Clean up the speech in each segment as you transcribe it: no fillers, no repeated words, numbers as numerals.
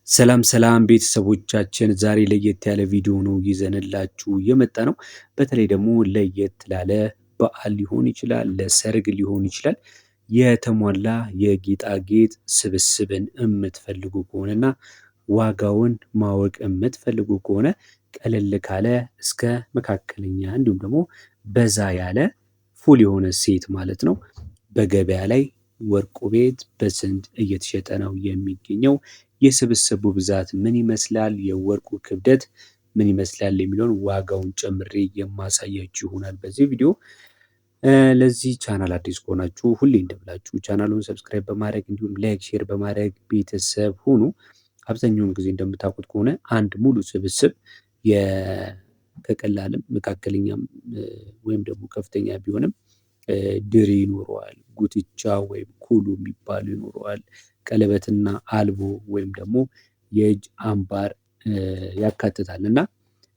ሰላም ሰላም ቤተሰቦቻችን ዛሬ ለየት ያለ ቪዲዮ ነው ይዘንላችሁ የመጣ ነው። በተለይ ደግሞ ለየት ላለ በዓል ሊሆን ይችላል፣ ለሰርግ ሊሆን ይችላል። የተሟላ የጌጣጌጥ ስብስብን የምትፈልጉ ከሆነና ዋጋውን ማወቅ የምትፈልጉ ከሆነ ቀለል ካለ እስከ መካከለኛ እንዲሁም ደግሞ በዛ ያለ ፉል የሆነ ሴት ማለት ነው በገበያ ላይ ወርቁ ቤት በስንት እየተሸጠ ነው የሚገኘው? የስብስቡ ብዛት ምን ይመስላል? የወርቁ ክብደት ምን ይመስላል? የሚለውን ዋጋውን ጨምሬ የማሳያችሁ ይሆናል በዚህ ቪዲዮ። ለዚህ ቻናል አዲስ ከሆናችሁ ሁሌ እንደምላችሁ ቻናሉን ሰብስክራይብ በማድረግ እንዲሁም ላይክ፣ ሼር በማድረግ ቤተሰብ ሁኑ። አብዛኛውን ጊዜ እንደምታውቁት ከሆነ አንድ ሙሉ ስብስብ ከቀላልም መካከለኛም ወይም ደግሞ ከፍተኛ ቢሆንም ድሪ ይኖረዋል፣ ጉትቻ ወይም ኩሉ የሚባሉ ይኖረዋል፣ ቀለበትና አልቦ ወይም ደግሞ የእጅ አምባር ያካትታል እና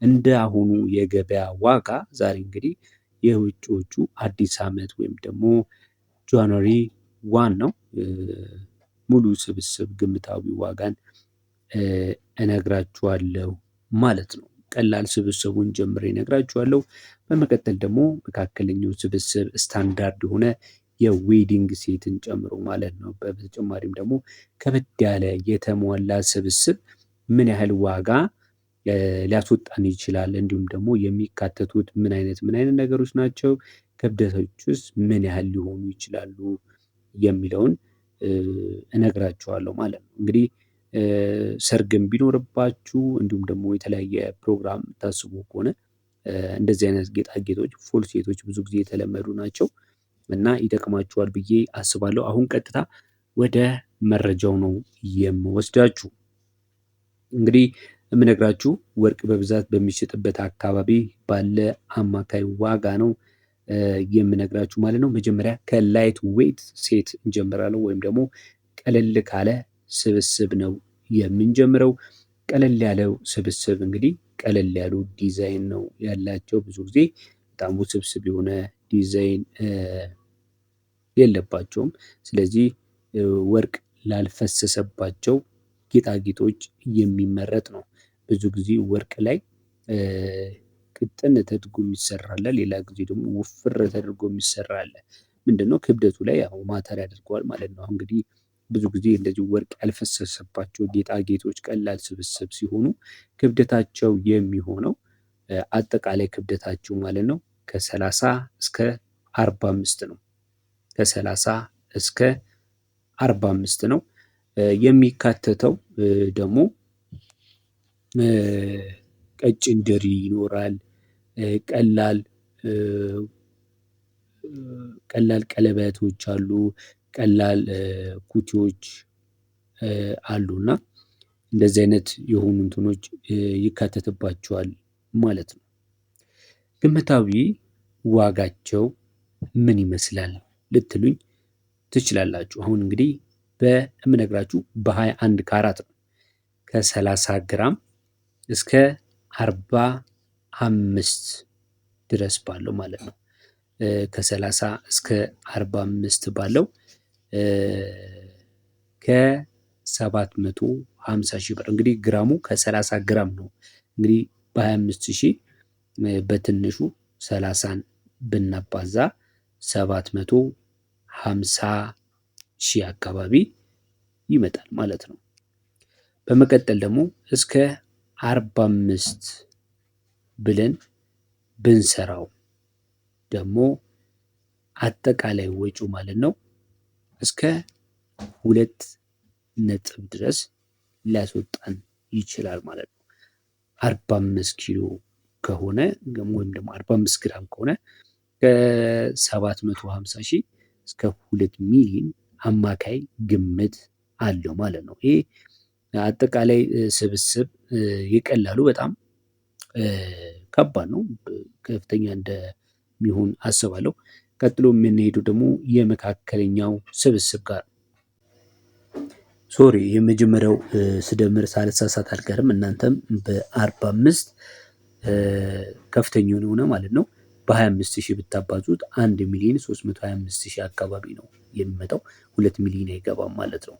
እንደ አሁኑ የገበያ ዋጋ ዛሬ እንግዲህ የውጭዎቹ አዲስ ዓመት ወይም ደግሞ ጃንዋሪ 1 ነው። ሙሉ ስብስብ ግምታዊ ዋጋን እነግራችኋለሁ ማለት ነው። ቀላል ስብስቡን ጀምሬ እነግራችኋለሁ። በመቀጠል ደግሞ መካከለኛው ስብስብ ስታንዳርድ የሆነ የዌዲንግ ሴትን ጨምሮ ማለት ነው። በተጨማሪም ደግሞ ከበድ ያለ የተሟላ ስብስብ ምን ያህል ዋጋ ሊያስወጣን ይችላል፣ እንዲሁም ደግሞ የሚካተቱት ምን አይነት ነገሮች ናቸው፣ ክብደቶችስ ምን ያህል ሊሆኑ ይችላሉ የሚለውን እነግራችኋለሁ ማለት ነው። እንግዲህ ሰርግም ቢኖርባችሁ እንዲሁም ደግሞ የተለያየ ፕሮግራም ታስቡ ከሆነ እንደዚህ አይነት ጌጣጌጦች ፉል ሴቶች ብዙ ጊዜ የተለመዱ ናቸው እና ይጠቅማችኋል ብዬ አስባለሁ። አሁን ቀጥታ ወደ መረጃው ነው የምወስዳችሁ። እንግዲህ የምነግራችሁ ወርቅ በብዛት በሚሸጥበት አካባቢ ባለ አማካይ ዋጋ ነው የምነግራችሁ ማለት ነው። መጀመሪያ ከላይት ዌይት ሴት እንጀምራለን ወይም ደግሞ ቀለል ካለ ስብስብ ነው የምንጀምረው። ቀለል ያለው ስብስብ እንግዲህ ቀለል ያሉ ዲዛይን ነው ያላቸው። ብዙ ጊዜ በጣም ውስብስብ የሆነ ዲዛይን የለባቸውም። ስለዚህ ወርቅ ላልፈሰሰባቸው ጌጣጌጦች የሚመረጥ ነው። ብዙ ጊዜ ወርቅ ላይ ቅጥን ተደርጎ የሚሰራ አለ፣ ሌላ ጊዜ ደግሞ ውፍር ተደርጎ የሚሰራ አለ። ምንድነው ክብደቱ ላይ ያው ማተር ያደርገዋል ማለት ነው። እንግዲህ ብዙ ጊዜ እንደዚህ ወርቅ ያልፈሰሰባቸው ጌጣጌጦች ቀላል ስብስብ ሲሆኑ ክብደታቸው የሚሆነው አጠቃላይ ክብደታቸው ማለት ነው ከ30 እስከ 45 ነው። ከ30 እስከ 45 ነው የሚካተተው። ደግሞ ቀጭን ድሪ ይኖራል፣ ቀላል ቀለበቶች አሉ፣ ቀላል ኩቲዎች አሉና እንደዚህ አይነት የሆኑ እንትኖች ይካተትባቸዋል ማለት ነው። ግምታዊ ዋጋቸው ምን ይመስላል ልትሉኝ ትችላላችሁ። አሁን እንግዲህ በምነግራችሁ በ21 ካራት ነው ከ30 ግራም እስከ 45 ድረስ ባለው ማለት ነው። ከ30 እስከ 45 ባለው ከ750 ሺህ ብር እንግዲህ ግራሙ ከ30 ግራም ነው። እንግዲህ በ25 ሺህ በትንሹ 30ን ብናባዛ 750 ሺህ አካባቢ ይመጣል ማለት ነው። በመቀጠል ደግሞ እስከ 45 ብለን ብንሰራው ደግሞ አጠቃላይ ወጪው ማለት ነው እስከ 2 ነጥብ ድረስ ሊያስወጣን ይችላል ማለት ነው። 45 ኪሎ ከሆነ ወይም ደግሞ 45 ግራም ከሆነ ከ750 ሺህ እስከ 2 ሚሊዮን አማካይ ግምት አለው ማለት ነው። ይሄ አጠቃላይ ስብስብ የቀላሉ በጣም ከባድ ነው፣ ከፍተኛ እንደሚሆን አስባለሁ። ቀጥሎ የምንሄደው ደግሞ የመካከለኛው ስብስብ ጋር ሶሪ የመጀመሪያው ስደምር ሳልሳሳት አልቀርም። እናንተም በ45 ከፍተኛውን የሆነ ማለት ነው በ25 ሺህ ብታባዙት 1 ሚሊዮን 325 ሺህ አካባቢ ነው የሚመጣው። 2 ሚሊዮን አይገባም ማለት ነው።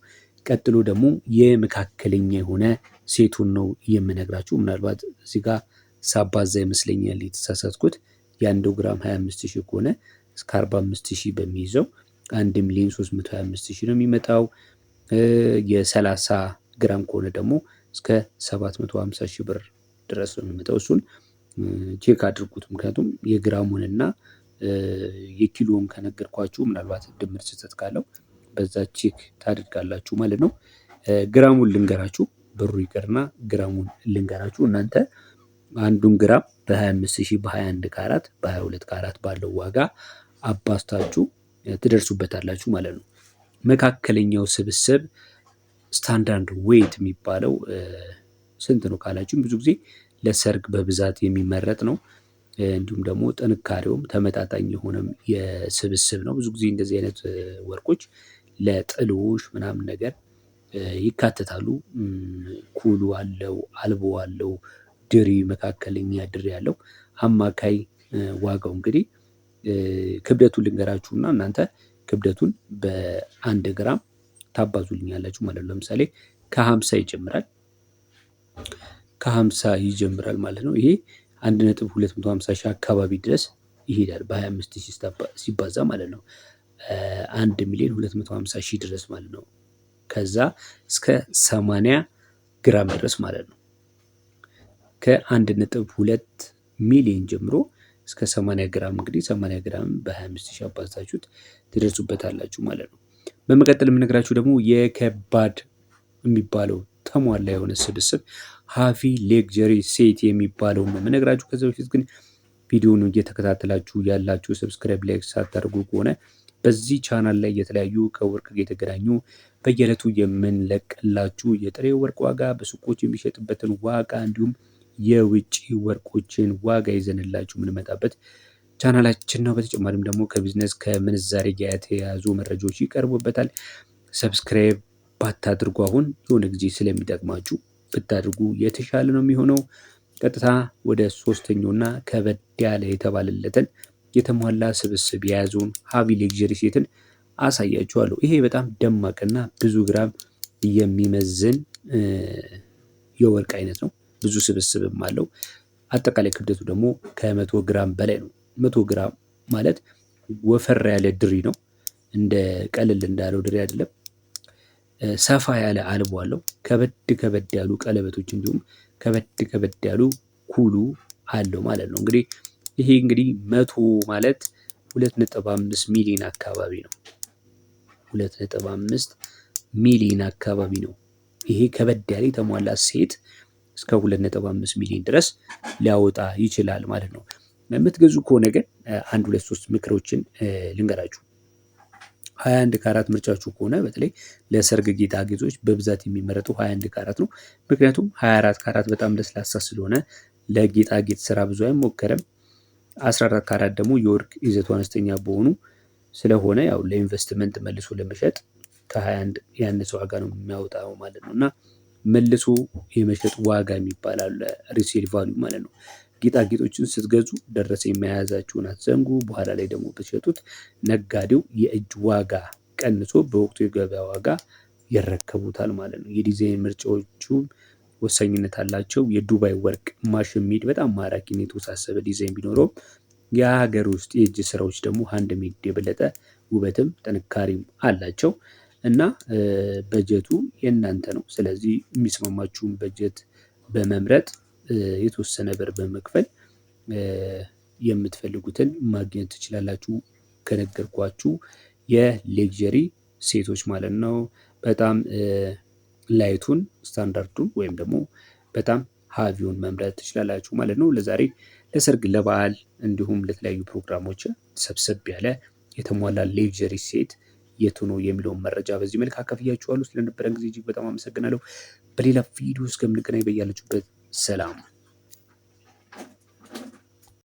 ቀጥሎ ደግሞ የመካከለኛ የሆነ ሴቱን ነው የምነግራችሁ። ምናልባት እዚህ ጋር ሳባዛ ይመስለኛል የተሳሳትኩት። የ1 ግራም 25,000 ከሆነ እስከ 45,000 በሚይዘው 1,325,000 ነው የሚመጣው። የ30 ግራም ከሆነ ደግሞ እስከ 750,000 ብር ድረስ ነው የሚመጣው። እሱን ቼክ አድርጉት። ምክንያቱም የግራሙንና የኪሎን ከነገርኳችሁ ምናልባት ድምር ስህተት ካለው በዛ ቼክ ታደርጋላችሁ ማለት ነው። ግራሙን ልንገራችሁ፣ ብሩ ይቅርና ግራሙን ልንገራችሁ። እናንተ አንዱን ግራም በ25,000 በ21 ካራት በ22 ካራት ባለው ዋጋ አባስታችሁ ትደርሱበታላችሁ ማለት ነው። መካከለኛው ስብስብ ስታንዳርድ ዌይት የሚባለው ስንት ነው ካላችሁም ብዙ ጊዜ ለሰርግ በብዛት የሚመረጥ ነው። እንዲሁም ደግሞ ጥንካሬውም ተመጣጣኝ የሆነም የስብስብ ነው። ብዙ ጊዜ እንደዚህ አይነት ወርቆች ለጥሎሽ ምናምን ነገር ይካተታሉ። ኩሉ አለው፣ አልቦ አለው፣ ድሪ መካከለኛ ድሪ ያለው። አማካይ ዋጋው እንግዲህ ክብደቱን ልንገራችሁና እናንተ ክብደቱን በ1 ግራም ታባዙልኛላችሁ ማለት ነው። ለምሳሌ ከ50 ይጀምራል ይጀምራል ማለት ነው። ይሄ 1.250 ሺህ አካባቢ ድረስ ይሄዳል በ25,000 ሲባዛ ማለት ነው። 1,250,000 ድረስ ማለት ነው። ከዛ እስከ 80 ግራም ድረስ ማለት ነው። ከ1.2 ሚሊዮን ጀምሮ እስከ 80 ግራም እንግዲህ 80 ግራም በ25,000 አባዛችሁት ትደርሱበታላችሁ ማለት ነው። በመቀጠል የምነግራችሁ ደግሞ የከባድ የሚባለው ተሟላ የሆነ ስብስብ ሃቪ ሌክጀሪ ሴት የሚባለው ነው የምነግራችሁ። ከዛ በፊት ግን ቪዲዮውን እየተከታተላችሁ ያላችሁ ሰብስክራይብ፣ ላይክ ሳታደርጉ ከሆነ በዚህ ቻናል ላይ የተለያዩ ከወርቅ ጋር የተገናኙ በየዕለቱ የምንለቅላችሁ የጥሬ ወርቅ ዋጋ፣ በሱቆች የሚሸጥበትን ዋጋ እንዲሁም የውጭ ወርቆችን ዋጋ ይዘንላችሁ የምንመጣበት ቻናላችን ነው። በተጨማሪም ደግሞ ከቢዝነስ ከምንዛሬ ጋር የተያያዙ መረጃዎች ይቀርቡበታል። ሰብስክራይብ ባታድርጉ አሁን የሆነ ጊዜ ስለሚጠቅማችሁ ብታድርጉ የተሻለ ነው የሚሆነው። ቀጥታ ወደ ሶስተኛውና ከበድ ያለ የተባለለትን የተሟላ ስብስብ የያዘውን ሃቪ ሌክዠሪ ሴትን አሳያችኋለሁ። ይሄ በጣም ደማቅና ብዙ ግራም የሚመዝን የወርቅ አይነት ነው። ብዙ ስብስብም አለው። አጠቃላይ ክብደቱ ደግሞ ከ100 ግራም በላይ ነው። 100 ግራም ማለት ወፈር ያለ ድሪ ነው። እንደ ቀልል እንዳለው ድሪ አይደለም። ሰፋ ያለ አልቦ አለው። ከበድ ያሉ ቀለበቶች እንዲሁም ከበድ ያሉ ኩሉ አለው ማለት ነው። እንግዲህ ይሄ እንግዲህ 100 ማለት 2.5 ሚሊዮን አካባቢ ነው። 2.5 ሚሊዮን አካባቢ ነው። ይሄ ከበድ ያለ የተሟላ ሴት እስከ 2.5 ሚሊዮን ድረስ ሊያወጣ ይችላል ማለት ነው። የምትገዙ ከሆነ ግን 1-2-3 ምክሮችን ልንገራችሁ። 21 ካራት ምርጫችሁ ከሆነ በተለይ ለሰርግ ጌጣጌጦች በብዛት የሚመረጠው 21 ካራት ነው። ምክንያቱም 24 ካራት በጣም ለስላሳ ስለሆነ ለጌጣጌጥ ስራ ብዙ አይሞከርም። 14 ካራት ደግሞ የወርቅ ይዘቱ አነስተኛ በሆኑ ስለሆነ ያው ለኢንቨስትመንት መልሶ ለመሸጥ ከ21 ያነሰ ዋጋ ነው የሚያወጣው ማለት ነው። እና መልሶ የመሸጥ ዋጋ የሚባል አለ፣ ሪሴል ቫልዩ ማለት ነው። ጌጣጌጦችን ስትገዙ ደረሰኝ መያዛችሁን አትዘንጉ። በኋላ ላይ ደግሞ ብትሸጡት ነጋዴው የእጅ ዋጋ ቀንሶ በወቅቱ የገበያ ዋጋ ይረከቡታል ማለት ነው። የዲዛይን ምርጫዎቹ ወሳኝነት አላቸው። የዱባይ ወርቅ ማሽን ሜድ በጣም ማራኪና የተወሳሰበ ዲዛይን ቢኖረውም የሀገር ውስጥ የእጅ ስራዎች ደግሞ ሃንድ ሜድ የበለጠ ውበትም ጥንካሬም አላቸው እና በጀቱ የእናንተ ነው። ስለዚህ የሚስማማችሁን በጀት በመምረጥ የተወሰነ ብር በመክፈል የምትፈልጉትን ማግኘት ትችላላችሁ። ከነገርኳችሁ የሌክዠሪ ሴቶች ማለት ነው። በጣም ላይቱን ስታንዳርዱን ወይም ደግሞ በጣም ሃቪውን መምረጥ ትችላላችሁ ማለት ነው። ለዛሬ ለሰርግ፣ ለበዓል እንዲሁም ለተለያዩ ፕሮግራሞች ሰብሰብ ያለ የተሟላ ሌክዠሪ ሴት የቱ ነው የሚለውን መረጃ በዚህ መልክ አካፍያችኋለሁ። ስለነበረን ጊዜ እጅግ በጣም አመሰግናለሁ። በሌላ ቪዲዮ እስከምንገናኝ በያላችሁበት ሰላም